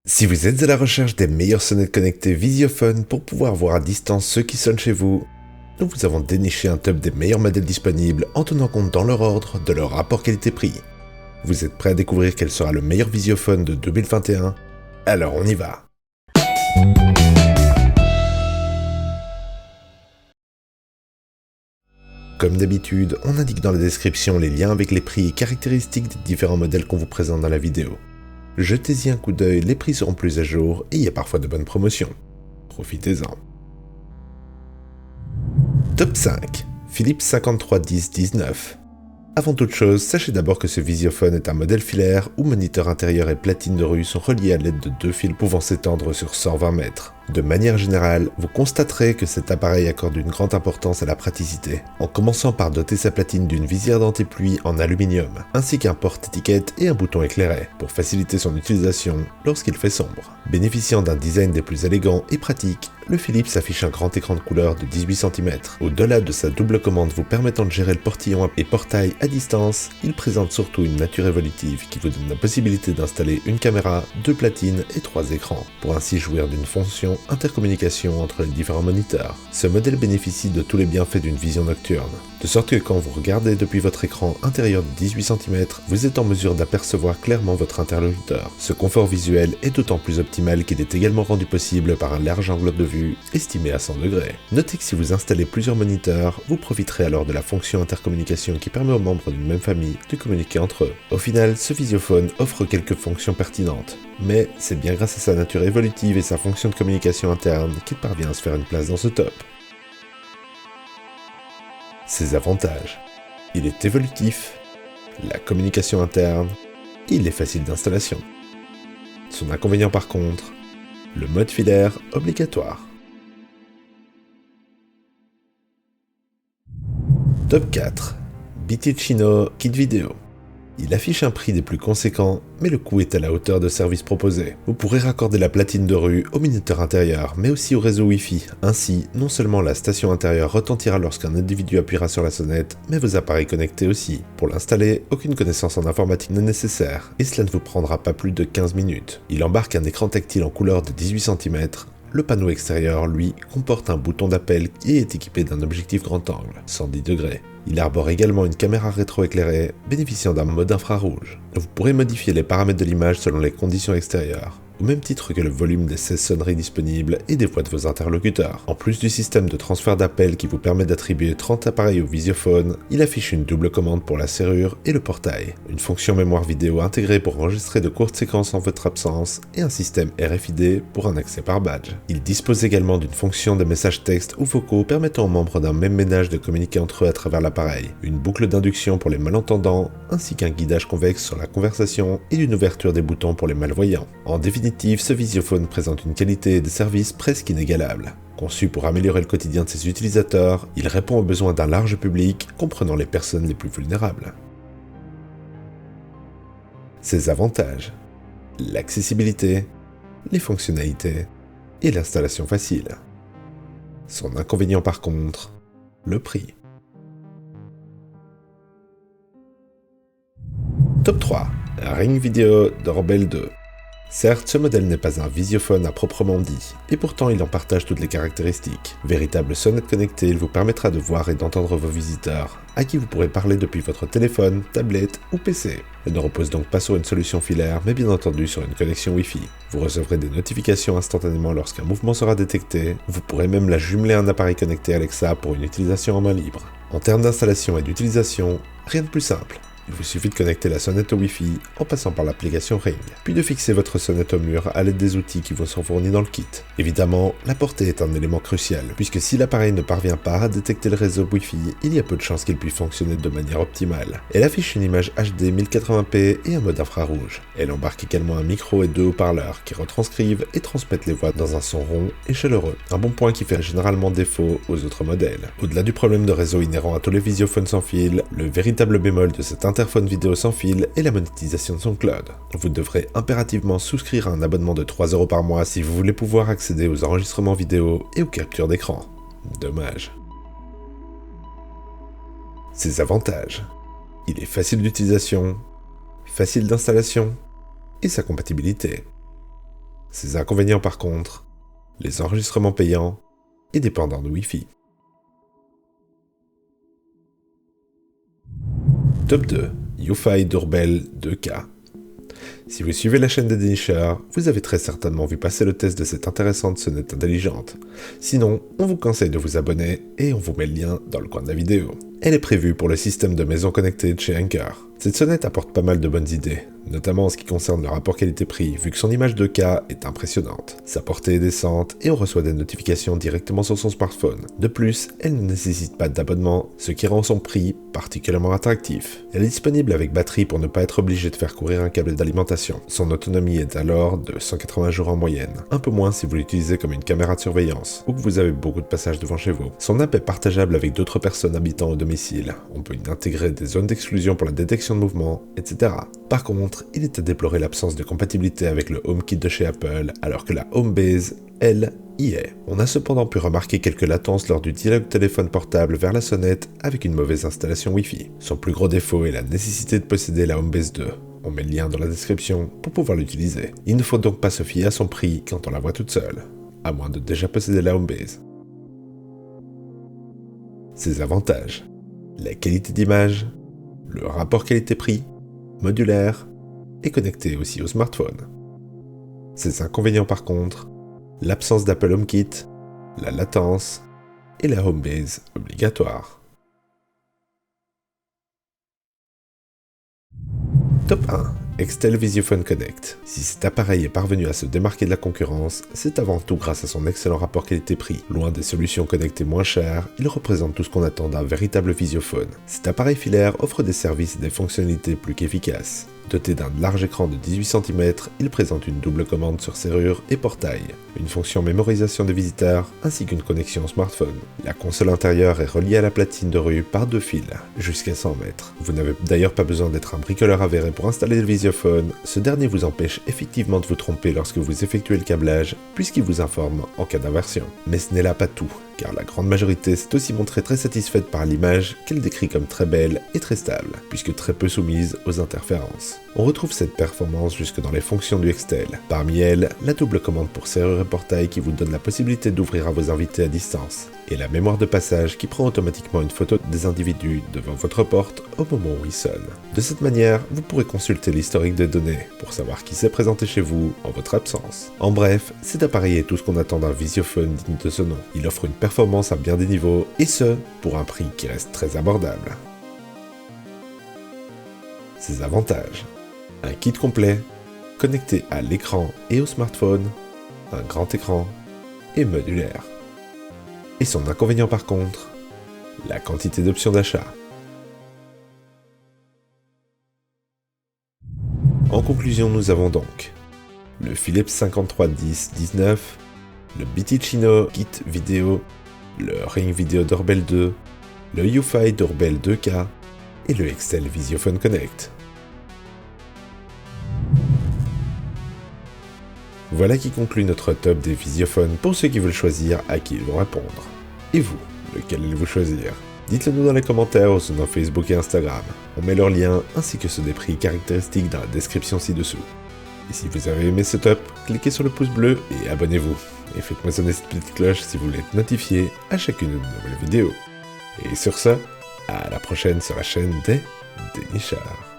Si vous êtes à la recherche des meilleures sonnettes connectées Visiophone pour pouvoir voir à distance ceux qui sonnent chez vous, nous vous avons déniché un top des meilleurs modèles disponibles en tenant compte dans leur ordre de leur rapport qualité-prix. Vous êtes prêts à découvrir quel sera le meilleur Visiophone de 2021? Alors on y va! Comme d'habitude, on indique dans la description les liens avec les prix et caractéristiques des différents modèles qu'on vous présente dans la vidéo. Jetez-y un coup d'œil, les prix seront plus à jour et il y a parfois de bonnes promotions. Profitez-en. Top 5. Philips 5310-19. Avant toute chose, sachez d'abord que ce Visiophone est un modèle filaire où moniteur intérieur et platine de rue sont reliés à l'aide de deux fils pouvant s'étendre sur 120 mètres. De manière générale, vous constaterez que cet appareil accorde une grande importance à la praticité, en commençant par doter sa platine d'une visière d'anti-pluie en aluminium, ainsi qu'un porte-étiquette et un bouton éclairé, pour faciliter son utilisation lorsqu'il fait sombre. Bénéficiant d'un design des plus élégants et pratiques, le Philips affiche un grand écran de couleur de 18 cm. Au-delà de sa double commande vous permettant de gérer le portillon et portail à distance, il présente surtout une nature évolutive qui vous donne la possibilité d'installer une caméra, deux platines et trois écrans, pour ainsi jouir d'une fonction intercommunication entre les différents moniteurs. Ce modèle bénéficie de tous les bienfaits d'une vision nocturne, de sorte que quand vous regardez depuis votre écran intérieur de 18 cm, vous êtes en mesure d'apercevoir clairement votre interlocuteur. Ce confort visuel est d'autant plus optimal qu'il est également rendu possible par un large angle de vue, estimé à 100 degrés. Notez que si vous installez plusieurs moniteurs, vous profiterez alors de la fonction intercommunication qui permet aux membres d'une même famille de communiquer entre eux. Au final, ce Visiophone offre quelques fonctions pertinentes, mais c'est bien grâce à sa nature évolutive et sa fonction de communication interne qu'il parvient à se faire une place dans ce top. Ses avantages. Il est évolutif, la communication interne, et il est facile d'installation. Son inconvénient par contre, le mode filaire obligatoire. Top 4. Biticino Kit Vidéo. Il affiche un prix des plus conséquents, mais le coût est à la hauteur de services proposés. Vous pourrez raccorder la platine de rue au moniteur intérieur, mais aussi au réseau Wi-Fi. Ainsi, non seulement la station intérieure retentira lorsqu'un individu appuiera sur la sonnette, mais vos appareils connectés aussi. Pour l'installer, aucune connaissance en informatique n'est nécessaire, et cela ne vous prendra pas plus de 15 minutes. Il embarque un écran tactile en couleur de 18 cm. Le panneau extérieur, lui, comporte un bouton d'appel et est équipé d'un objectif grand angle, 110 degrés. Il arbore également une caméra rétroéclairée, bénéficiant d'un mode infrarouge. Vous pourrez modifier les paramètres de l'image selon les conditions extérieures, au même titre que le volume des 16 sonneries disponibles et des voix de vos interlocuteurs. En plus du système de transfert d'appel qui vous permet d'attribuer 30 appareils au Visiophone, il affiche une double commande pour la serrure et le portail, une fonction mémoire vidéo intégrée pour enregistrer de courtes séquences en votre absence et un système RFID pour un accès par badge. Il dispose également d'une fonction de messages textes ou vocaux permettant aux membres d'un même ménage de communiquer entre eux à travers l'appareil, une boucle d'induction pour les malentendants, ainsi qu'un guidage convexe sur la conversation et une ouverture des boutons pour les malvoyants. En définitive, ce Visiophone présente une qualité et des services presque inégalables. Conçu pour améliorer le quotidien de ses utilisateurs, il répond aux besoins d'un large public, comprenant les personnes les plus vulnérables. Ses avantages. L'accessibilité, les fonctionnalités et l'installation facile. Son inconvénient par contre, le prix. Top 3. Ring Video Doorbell 2. Certes, ce modèle n'est pas un Visiophone à proprement dit, et pourtant il en partage toutes les caractéristiques. Véritable sonnette connectée, il vous permettra de voir et d'entendre vos visiteurs, à qui vous pourrez parler depuis votre téléphone, tablette ou PC. Elle ne repose donc pas sur une solution filaire, mais bien entendu sur une connexion Wi-Fi. Vous recevrez des notifications instantanément lorsqu'un mouvement sera détecté, vous pourrez même la jumeler à un appareil connecté Alexa pour une utilisation en main libre. En termes d'installation et d'utilisation, rien de plus simple. Il vous suffit de connecter la sonnette au Wi-Fi en passant par l'application Ring, puis de fixer votre sonnette au mur à l'aide des outils qui vous sont fournis dans le kit. Évidemment, la portée est un élément crucial, puisque si l'appareil ne parvient pas à détecter le réseau Wi-Fi, il y a peu de chances qu'il puisse fonctionner de manière optimale. Elle affiche une image HD 1080p et un mode infrarouge. Elle embarque également un micro et deux haut-parleurs qui retranscrivent et transmettent les voix dans un son rond et chaleureux, un bon point qui fait généralement défaut aux autres modèles. Au-delà du problème de réseau inhérent à tous les Visiophones sans fil, le véritable bémol de cet interphone vidéo sans fil et la monétisation de son cloud. Vous devrez impérativement souscrire à un abonnement de 3 € par mois si vous voulez pouvoir accéder aux enregistrements vidéo et aux captures d'écran. Dommage. Ses avantages. Il est facile d'utilisation, facile d'installation et sa compatibilité. Ses inconvénients par contre, les enregistrements payants et dépendants de Wi-Fi. Top 2. UFi Doorbell 2K. Si vous suivez la chaîne des dénicheurs, vous avez très certainement vu passer le test de cette intéressante sonnette intelligente. Sinon, on vous conseille de vous abonner et on vous met le lien dans le coin de la vidéo. Elle est prévue pour le système de maison connectée de chez Anker. Cette sonnette apporte pas mal de bonnes idées, notamment en ce qui concerne le rapport qualité-prix, vu que son image 2K est impressionnante. Sa portée est décente et on reçoit des notifications directement sur son smartphone. De plus, elle ne nécessite pas d'abonnement, ce qui rend son prix particulièrement attractif. Elle est disponible avec batterie pour ne pas être obligé de faire courir un câble d'alimentation. Son autonomie est alors de 180 jours en moyenne, un peu moins si vous l'utilisez comme une caméra de surveillance ou que vous avez beaucoup de passages devant chez vous. Son app est partageable avec d'autres personnes habitant au domicile. On peut y intégrer des zones d'exclusion pour la détection de mouvement, etc. Par contre, il est à déplorer l'absence de compatibilité avec le HomeKit de chez Apple, alors que la HomeBase, elle, y est. On a cependant pu remarquer quelques latences lors du dialogue téléphone portable vers la sonnette avec une mauvaise installation Wi-Fi. Son plus gros défaut est la nécessité de posséder la HomeBase 2. On met le lien dans la description pour pouvoir l'utiliser. Il ne faut donc pas se fier à son prix quand on la voit toute seule, à moins de déjà posséder la HomeBase. Ses avantages: la qualité d'image, le rapport qualité-prix, modulaire et connecté aussi au smartphone. Ses inconvénients par contre, l'absence d'Apple HomeKit, la latence et la HomeBase obligatoire. Top 1. Extel Visiophone Connect. Si cet appareil est parvenu à se démarquer de la concurrence, c'est avant tout grâce à son excellent rapport qualité-prix. Loin des solutions connectées moins chères, il représente tout ce qu'on attend d'un véritable visiophone. Cet appareil filaire offre des services et des fonctionnalités plus qu'efficaces. Doté d'un large écran de 18 cm, il présente une double commande sur serrure et portail, une fonction mémorisation des visiteurs ainsi qu'une connexion au smartphone. La console intérieure est reliée à la platine de rue par 2 fils, jusqu'à 100 mètres. Vous n'avez d'ailleurs pas besoin d'être un bricoleur avéré pour installer le visiophone, ce dernier vous empêche effectivement de vous tromper lorsque vous effectuez le câblage, puisqu'il vous informe en cas d'inversion. Mais ce n'est là pas tout, car la grande majorité s'est aussi montrée très satisfaite par l'image qu'elle décrit comme très belle et très stable, puisque très peu soumise aux interférences. On retrouve cette performance jusque dans les fonctions du Extel. Parmi elles, la double commande pour serrure et portail qui vous donne la possibilité d'ouvrir à vos invités à distance, et la mémoire de passage qui prend automatiquement une photo des individus devant votre porte au moment où ils sonnent. De cette manière, vous pourrez consulter l'historique des données pour savoir qui s'est présenté chez vous en votre absence. En bref, cet appareil est tout ce qu'on attend d'un visiophone digne de ce nom. Il offre une performance à bien des niveaux, et ce, pour un prix qui reste très abordable. Ses avantages: un kit complet, connecté à l'écran et au smartphone, un grand écran et modulaire. Et son inconvénient par contre, la quantité d'options d'achat. En conclusion, nous avons donc le Philips 5310-19, le BT-Chino Kit Vidéo, le Ring Video Doorbell 2, le UFi Doorbell 2K et le Extel Visiophone Connect. Voilà qui conclut notre top des visiophones pour ceux qui veulent choisir à qui ils vont répondre. Et vous, lequel allez-vous choisir? Dites-le nous dans les commentaires ou sur nos Facebook et Instagram. On met leurs liens ainsi que ceux des prix caractéristiques dans la description ci-dessous. Et si vous avez aimé ce top, cliquez sur le pouce bleu et abonnez-vous. Et faites-moi sonner cette petite cloche si vous voulez être notifié à chacune de nos nouvelles vidéos. Et sur ce, à la prochaine sur la chaîne des dénicheurs.